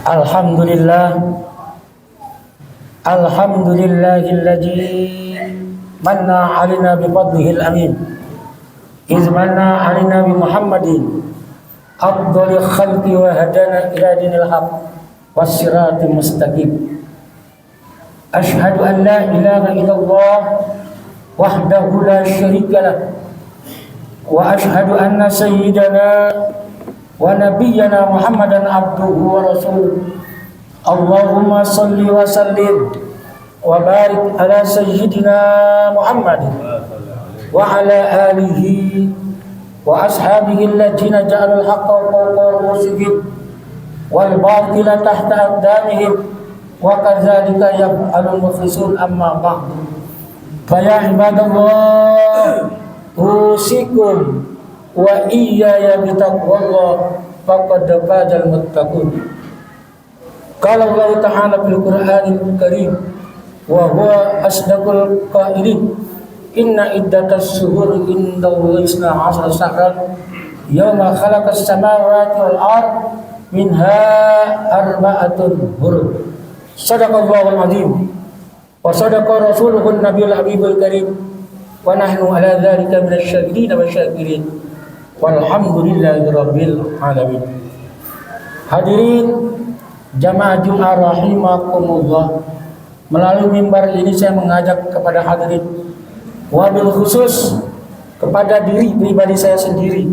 Alhamdulillah, alhamdulillahilladzi manna 'alaina bi fadlihil amin. Iz manna 'alaina bi Muhammadin afdhalil khalqi wa hadana ila dinil haq was siratal mustaqim. Asyhadu an la ilaha illallah wahdahu la syarika lah wa asyhadu anna sayyidana wa nabiyyana Muhammadan abduhu wa rasuluh. Allahumma salli wa sallim wa barik ala sayyidina Muhammad wa ala alihi wa ashabihi alladhina ja'alul haqqa fawqa ru'usihim wal batila tahta aqdamihim wa kadzalika yaf'alul mukhlisun. Amma ba'du, fa ya ibadallah, usikum wa iyaya bitaqwallah faqad fazal muttaqun. Qala Allah Ta'ala fil Qur'anil Karim wa huwa asdaqul qailin, inna iddatas syuhuri indallahi 12 syahran yawma khalaqas samawati wal ard minha arba'atun hurum. Shadaqallahul azim wa sadaqa rasuluhun nabiyul habibul karim wa nahnu ala dzalika minasy syahidin wa syakirin walhamdulillahi rabbil alamin. Hadirin jamaah Jumat rahimakumullah, melalui mimbar ini saya mengajak kepada hadirin, wabil khusus kepada diri pribadi saya sendiri,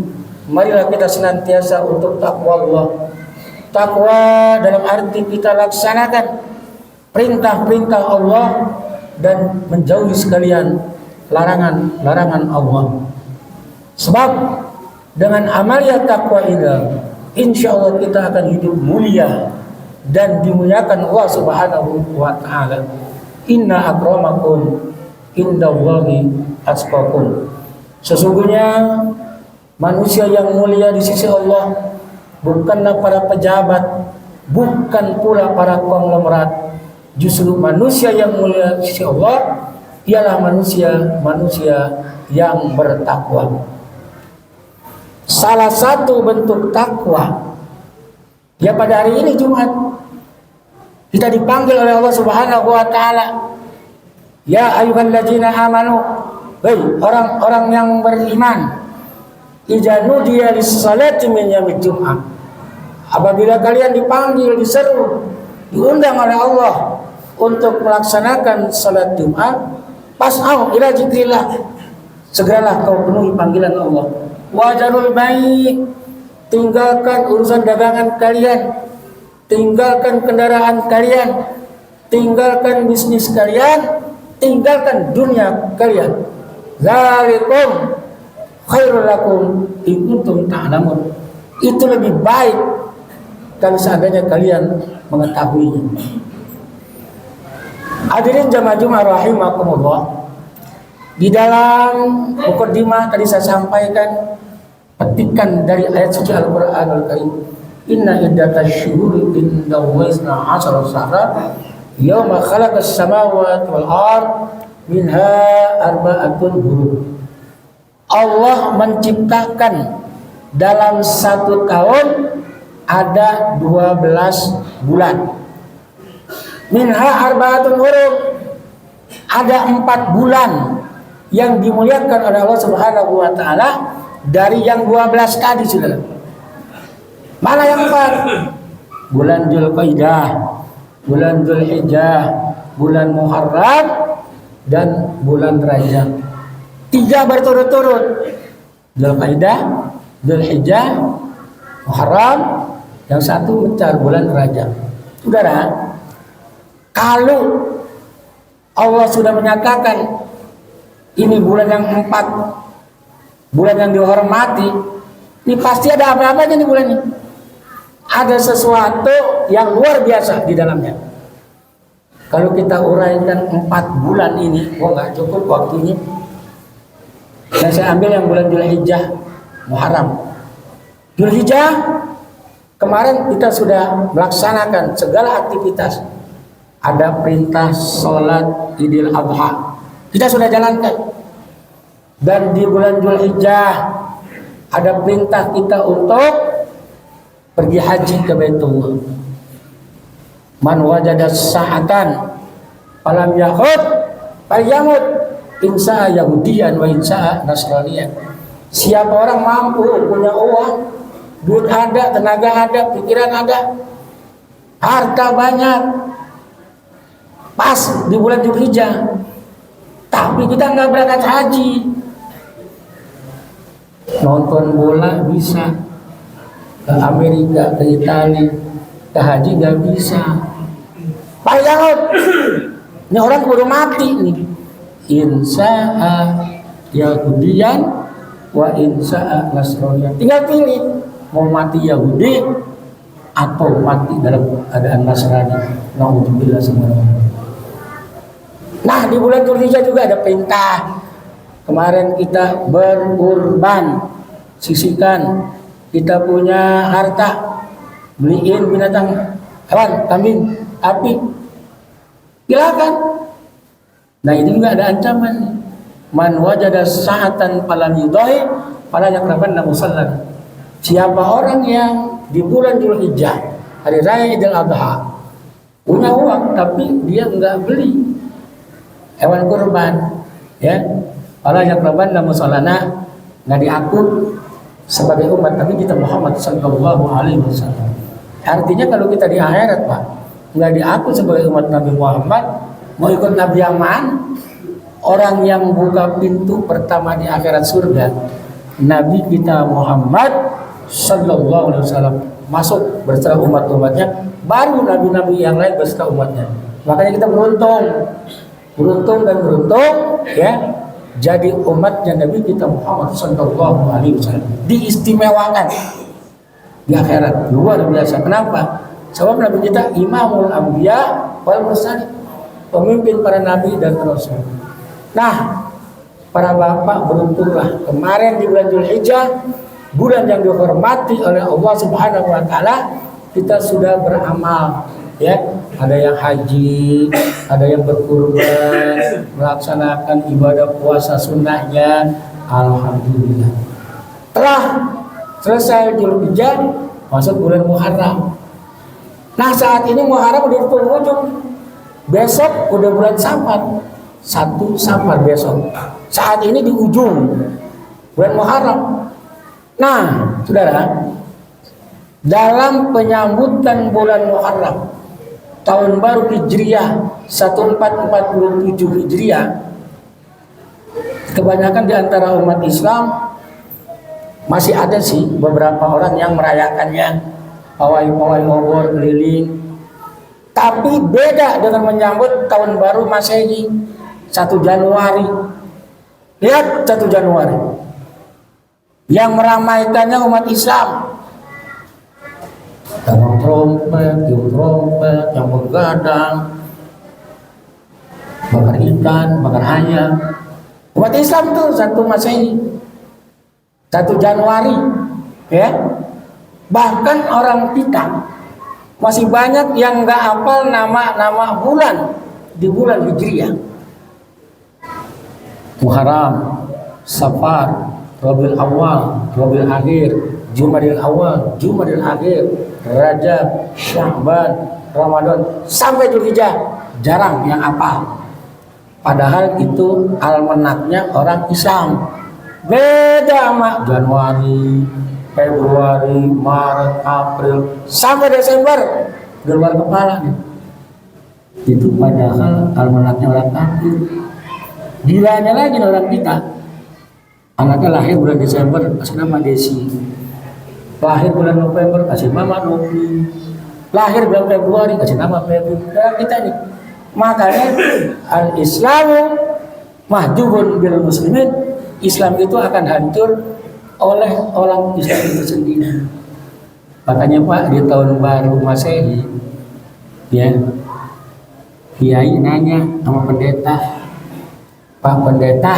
marilah kita senantiasa untuk takwa Allah. Takwa dalam arti kita laksanakan perintah-perintah Allah dan menjauhi sekalian larangan-larangan Allah. Sebab dengan amalia takwa ini, insya Allah kita akan hidup mulia dan dimuliakan Allah Subhanahu wa Ta'ala. Inna akramakum indallahi atqakum. Sesungguhnya manusia yang mulia di sisi Allah bukanlah para pejabat, bukan pula para konglomerat. Justru manusia yang mulia di sisi Allah ialah manusia yang bertakwa. Salah satu bentuk takwa ya pada hari ini Jumat kita dipanggil oleh Allah Subhanahu wa Ta'ala, ya ayyuhalladzina amanu, hei orang-orang yang beriman, idza nudiya lis-salati min yaumil jum'ah, apabila kalian dipanggil, diseru, diundang oleh Allah untuk melaksanakan salat Jumat, pas'au ila zikrillah, segeralah kau penuhi panggilan Allah. Wajarul baik, tinggalkan urusan dagangan kalian, tinggalkan kendaraan kalian, tinggalkan bisnis kalian, tinggalkan dunia kalian. Zalikum khairul lakum in kuntum ta'lamun. Itu lebih baik kalau seandainya kalian mengetahuinya. Hadirin jamaah Jumat rahimakumullah, di dalam mukadimah tadi saya sampaikan petikan dari ayat suci Al-Qur'anul Karim, inna iddatasy syuhuri indallahi 12 syahran yauma khalaqas samawati wal ard minha arba'atun hurum. Allah menciptakan dalam satu tahun ada 12 bulan. Minha arba'atun hurum, ada 4 bulan yang dimuliakan oleh Allah Subhanahu wa Ta'ala dari yang 12 tadi, saudara. Mana yang 4? Bulan Dzulqa'dah, bulan Dzulhijjah, bulan Muharram, dan bulan Rajab. 3 berturut-turut. Dzulqa'dah, Dzulhijjah, Muharram, yang satu mencar bulan Rajab. Saudara, kalau Allah sudah menyatakan ini bulan yang 4, bulan yang dihormati, ini pasti ada apa-apanya nih bulan ini. Ada sesuatu yang luar biasa di dalamnya. Kalau kita uraikan 4 bulan ini, nggak cukup waktunya. Dan saya ambil yang bulan Dzulhijjah, Muharram. Dzulhijjah kemarin kita sudah melaksanakan segala aktivitas. Ada perintah sholat Idul Adha, kita sudah jalankan. Dan di bulan Dzulhijjah ada perintah kita untuk pergi haji ke Baitullah. Man wajada sa'atan falam yahud falyamut insa yahudiyan wa insa nasraniyan. Siapa orang mampu, punya uang, duit ada, tenaga ada, pikiran ada, harta banyak, pas di bulan Dzulhijjah, tapi kita nggak berangkat haji, nonton bola bisa, ke Amerika, ke Italia, ke haji nggak bisa. Pak Yahud, ini orang kudu mati nih. Insa'a Yahudiyan wa insa'a Nasraniyan. Tinggal pilih mau mati Yahudi atau mati dalam keadaan Nasrani. Nauzubillah semuanya. Nah, di bulan Dzulhijjah juga ada perintah. Kemarin kita berkurban, sisihkan. Kita punya harta, beliin binatang hewan, kambing, api. Silakan. Nah, ini juga ada ancaman. Man wajada sa'atan falam yudai fala yaqrabanna musalla. Siapa orang yang di bulan Dzulhijjah, hari raya Idul Adha, punya uang tapi dia enggak beli hewan kurban, ya, fala yaqrabanna musallana, enggak diakui sebagai umat Nabi kita Muhammad sallallahu alaihi wasallam. Artinya kalau kita di akhirat, Pak, enggak diakui sebagai umat Nabi Muhammad, mau ikut Nabi yang mana? Orang yang buka pintu pertama di akhirat surga, Nabi kita Muhammad sallallahu alaihi wasallam, masuk bersama umat-umatnya, baru nabi-nabi yang lain beserta umatnya. Makanya kita beruntung dan beruntung, ya, jadi umatnya Nabi kita Muhammad sallallahu alaihi wasallam, diistimewakan di akhirat, luar biasa. Kenapa? Sebab Nabi kita imamul anbiya wal mursalin, pemimpin para nabi dan rasul. Nah, para bapak beruntunglah, kemarin di bulan Dzulhijjah, bulan yang dihormati oleh Allah Subhanahu wa taala, kita sudah beramal, ya. Ada yang haji, ada yang berkurban, melaksanakan ibadah puasa sunnahnya. Alhamdulillah. Telah selesai Dzulhijjah, masuk bulan Muharram. Nah, saat ini Muharram udah di penghujung. Besok udah bulan Safar. 1 Safar besok. Saat ini di ujung bulan Muharram. Nah, saudara, dalam penyambutan bulan Muharram, tahun baru Hijriah 1447 Hijriah, kebanyakan di antara umat Islam masih ada sih beberapa orang yang merayakannya, pawai-pawai obor keliling. Tapi beda dengan menyambut tahun baru Masehi 1 Januari. Lihat 1 Januari. Yang meramaikannya umat Islam. Yang trompet, yang begadang, bakar ikan, bakar ayam. Umat Islam itu 1 Masehi, 1 Januari, ya. Bahkan orang kita masih banyak yang nggak hafal nama-nama bulan di bulan Hijriah. Muharram, Safar, Rabiul Awal, Rabiul Akhir, Jumadil Awal, Jumadil Akhir, Rajab, Sya'ban, Ramadan, sampai Dzulhijjah jarang yang hafal. Padahal itu almanaknya orang Islam. Beda sama Januari, Februari, Maret, April, sampai Desember di luar kepala nih. Itu padahal almanaknya orang kafir. Gilanya lagi orang kita, anaknya lahir bulan Desember kasih nama Desi, lahir bulan November kasih nama Novi, lahir bulan Februari kasih nama Febri. Kita nih, makanya al-Islamu mahjubun bil muslimin, Islam itu akan hancur oleh orang Islam itu sendiri. Makanya Pak, di tahun baru Masehi, ya, kiai nanya sama pendeta, Pak Pendeta,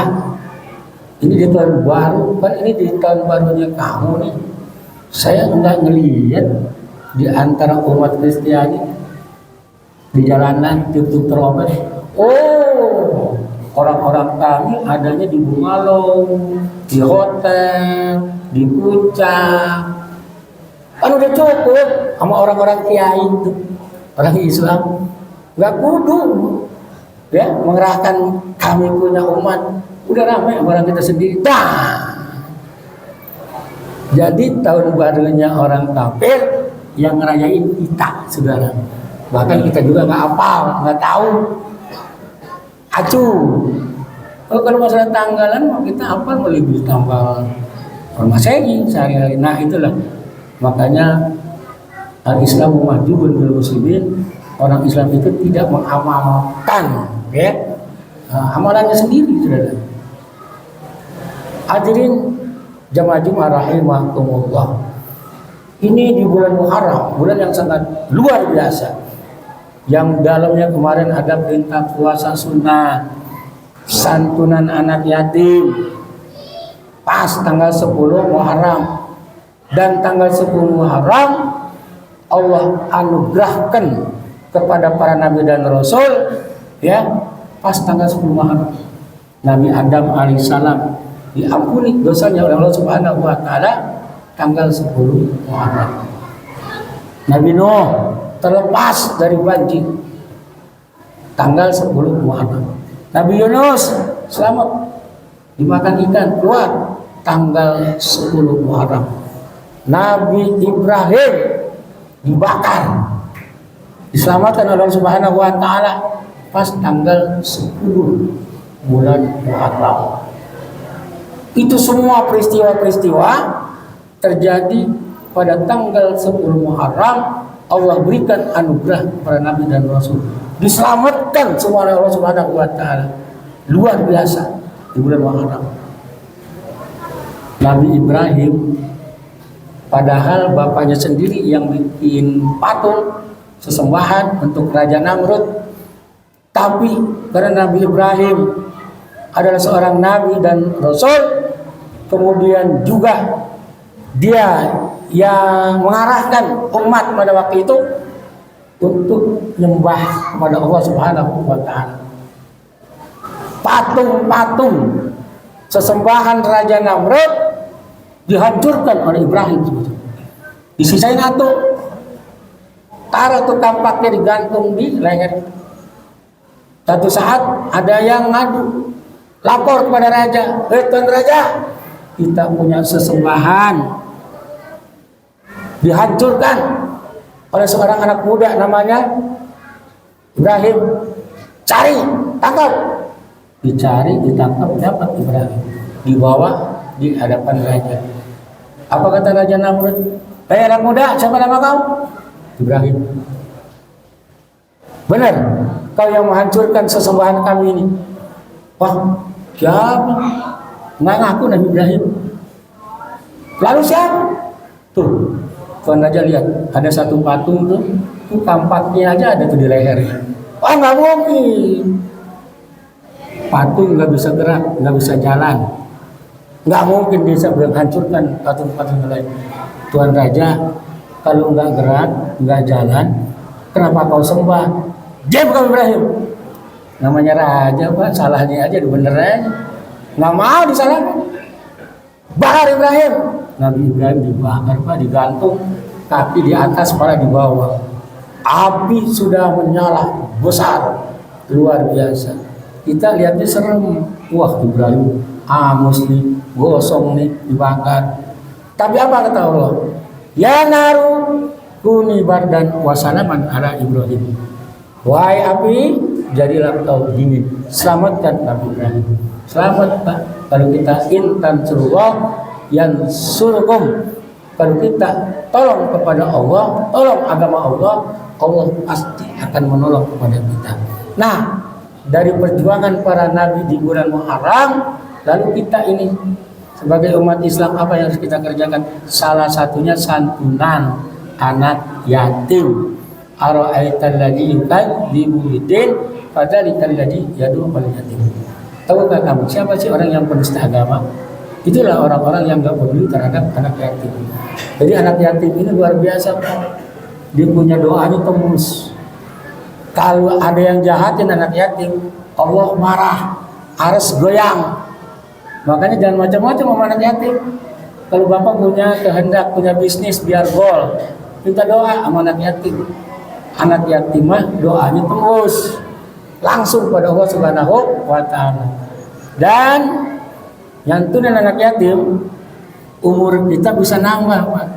ini di tahun baru, kan ini di tahun barunya kamu nih, saya enggak ngelihat di antara umat Kristiani di jalanan tutup trompet. Oh, orang-orang kami adanya di Bungalong, di hotel, di puncak. Kan udah cukup sama orang-orang kiai itu. orang Islam nggak kudu ya mengerahkan kami punya umat, udah ramai orang kita sendiri. Jadi tahun barunya orang kafir yang ngerayain kita, saudara. Bahkan kita juga nggak hafal, nggak tahu. Acuh. Kalau masalah tanggalan kita hafal lebih tanggal Masehi sehari-hari. Nah itulah makanya al-Islamu mahjubun bil muslimin. Orang Islam itu tidak mengamalkan ya amalannya sendiri, saudara. Hadirin jamaah Jumat rahimakumullah. Ini di bulan Muharram, bulan yang sangat luar biasa. Yang dalamnya kemarin ada perintah puasa sunnah, santunan anak yatim. Pas tanggal 10 Muharram. Dan tanggal 10 Muharram Allah anugerahkan kepada para nabi dan rasul ya, pas tanggal 10 Muharram Nabi Adam alaihissalam diampuni dosanya oleh Allah Subhanahu wa taala tanggal 10 Muharram. Nabi Nuh terlepas dari banjir tanggal 10 Muharram. Nabi Yunus selamat dimakan ikan keluar tanggal 10 Muharram. Nabi Ibrahim dibakar diselamatkan oleh Allah Subhanahu wa taala pas tanggal 10 bulan Muharram. Itu semua peristiwa-peristiwa terjadi pada tanggal 10 Muharram. Allah berikan anugerah para nabi dan rasul, diselamatkan semua oleh Allah Subhanahu wa taala. Luar biasa di bulan Muharram. Nabi Ibrahim padahal bapaknya sendiri yang bikin patung sesembahan untuk Raja Namrud, tapi karena Nabi Ibrahim adalah seorang nabi dan rasul, kemudian juga dia yang mengarahkan umat pada waktu itu untuk menyembah kepada Allah Subhanahu wa taala. Patung-patung sesembahan Raja Namrud dihancurkan oleh Ibrahim. Disisain satu, taruh tuh kampaknya digantung di leher. Satu saat ada yang ngadu, lapor kepada raja, Tuan Raja, kita punya sesembahan dihancurkan oleh seorang anak muda namanya Ibrahim. Cari, tangkap. Dicari, ditangkap, dapat Ibrahim. Dibawa di hadapan raja. Apa kata Raja Namrud? Hei anak muda, siapa nama kau? Ibrahim. Benar, kau yang menghancurkan sesembahan kami ini. Wah, siapa? Nggak ngaku Nabi Ibrahim. Lalu siapa? Tuh, Tuan Raja lihat, ada satu patung tuh kampaknya aja ada tuh di lehernya. Wah, nggak mungkin. Patung nggak bisa gerak, nggak bisa jalan. Nggak mungkin bisa menghancurkan patung-patung lain. Tuan Raja, kalau nggak gerak, nggak jalan, kenapa kau sembah? Diam kau Ibrahim. Namanya raja, Pak, salahnya aja bener aja. Nggak mau disalahkan. Bakar Ibrahim. Nabi Ibrahim dibakar, Pak, digantung, kaki di atas, kepala di bawah. Api sudah menyala besar, luar biasa. Kita lihatnya serem. Wah, Ibrahim hangus nih, gosong nih, dibakar. Tapi apa kata Allah? Ya naru kuni bardan wasalaman ala Ibrahim. Wahai api, jadilah kau dingin. Selamatkan Nabi Ibrahim. Selamat, Pak. Kalau kita intan surullah yang surkum, kalau kita tolong kepada Allah, tolong agama Allah, Allah pasti akan menolong kepada kita. Nah, dari perjuangan para nabi di bulan Muharram, lalu kita ini sebagai umat Islam apa yang harus kita kerjakan? Salah satunya santunan anak yatim. Ara'aital ladzi yukadzibu bid-din fadzalikal ladzi yad'u al-yatim. Tahukah kamu siapa sih orang yang penista agama? Itulah orang-orang yang enggak peduli terhadap anak yatim. Jadi anak yatim ini luar biasa, Pak. Dia punya doanya tembus. Kalau ada yang jahatin anak yatim, Allah marah, arsy goyang. Makanya jangan macam-macam sama anak yatim. Kalau bapak punya kehendak, punya bisnis biar gol, minta doa sama anak yatim. anak yatim mah doanya tembus langsung pada Allah Subhanahu wa taala. Dan nyantunin anak yatim umur kita bisa nambah, Pak.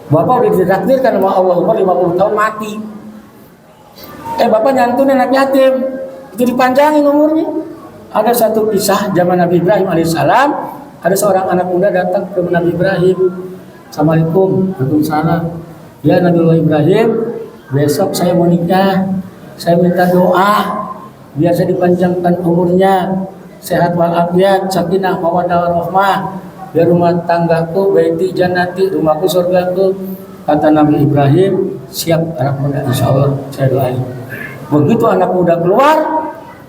Bapak udah ditakdirkan sama Allah umur 50 tahun mati. Bapak nyantunin anak yatim itu dipanjangin umurnya. Ada satu kisah zaman Nabi Ibrahim alaihissalam, ada seorang anak muda datang ke Nabi Ibrahim. Assalamualaikum, waalaikumsalam. Ya Nabiullah Ibrahim, besok saya mau nikah. Saya minta doa biar saya dipanjangkan umurnya, sehat walafiat, sakinah mawaddah warahmah, biar rumah tanggaku baiti jannati, rumahku surgaku. Kata Nabi Ibrahim, siap anak muda, insyaallah saya doain. Begitu anak muda keluar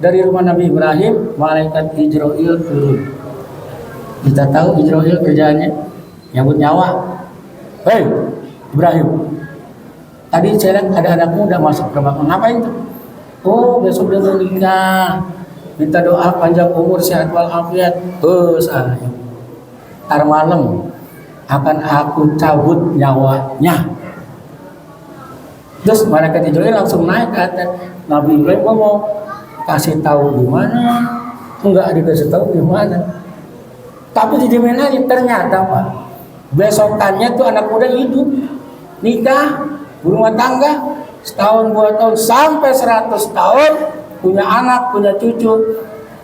dari rumah Nabi Ibrahim, malaikat Jibril turun. Kita tahu Jibril kerjaannya nyambut nyawa. Hei Ibrahim, tadi saya lihat ada anak muda masuk ke rumah, ngapain tuh? Oh, besok dia mau nikah, minta doa panjang umur, sehat walafiat. Saya ntar malam akan aku cabut nyawanya. Terus malaikat Jibril langsung naik ke atas. Nabi Ibrahim mau kasih tahu di mana, enggak dikasih tahu di mana. Tapi dijamin aja, ternyata Pak, besokannya tuh anak muda hidup, nikah, berumah tangga, setahun 2 tahun sampai 100 tahun, punya anak, punya cucu.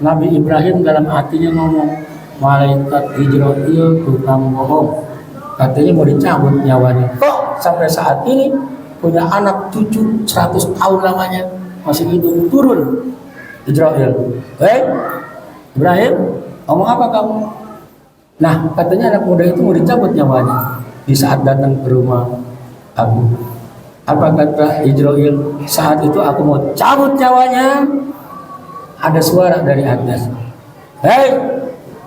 Nabi Ibrahim dalam hatinya ngomong, malaikat Jibril tukang bohong, katanya mau dicabut nyawanya. Kok sampai saat ini punya anak cucu 100 tahun lamanya masih hidup? Turun Jibril, Ibrahim, ngomong apa kamu? Nah, katanya anak muda itu mau dicabut nyawanya di saat datang ke rumah aku. Apa kata Jibril? Saat itu aku mau cabut nyawanya, ada suara dari atas, hei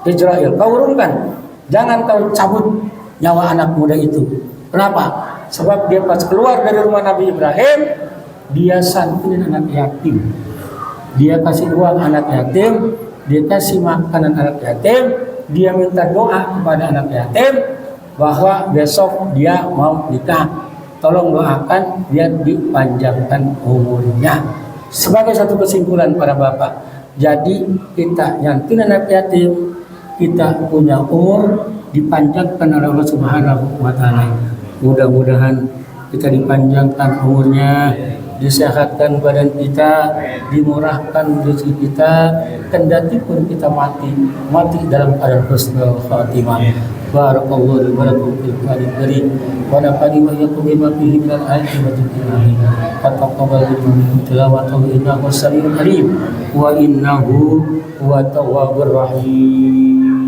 Jibril, kau urungkan, jangan kau cabut nyawa anak muda itu. Kenapa? Sebab dia pas keluar dari rumah Nabi Ibrahim, dia santunin anak yatim, dia kasih uang anak yatim, dia kasih makanan anak yatim, dia minta doa kepada anak yatim bahwa besok dia mau nikah, tolong doakan dia dipanjangkan umurnya. Sebagai satu kesimpulan para bapak, jadi kita nyantunin anak yatim, kita punya umur dipanjangkan oleh Allah Subhanahu wa taala. Mudah-mudahan kita dipanjangkan umurnya, disehatkan badan kita, dimurahkan rezeki kita, kendati pun kita mati dalam keadaan husnul khatimah. Barakallahu li wa lakum fil Qur'anil karim wa nafa'ani wa iyyakum bima fihi minal ayati wa dhikril hakim. Taqabbal minkum tilawatahu innahu as-sami'ul alim wa innahu huwat tawwabur rahim.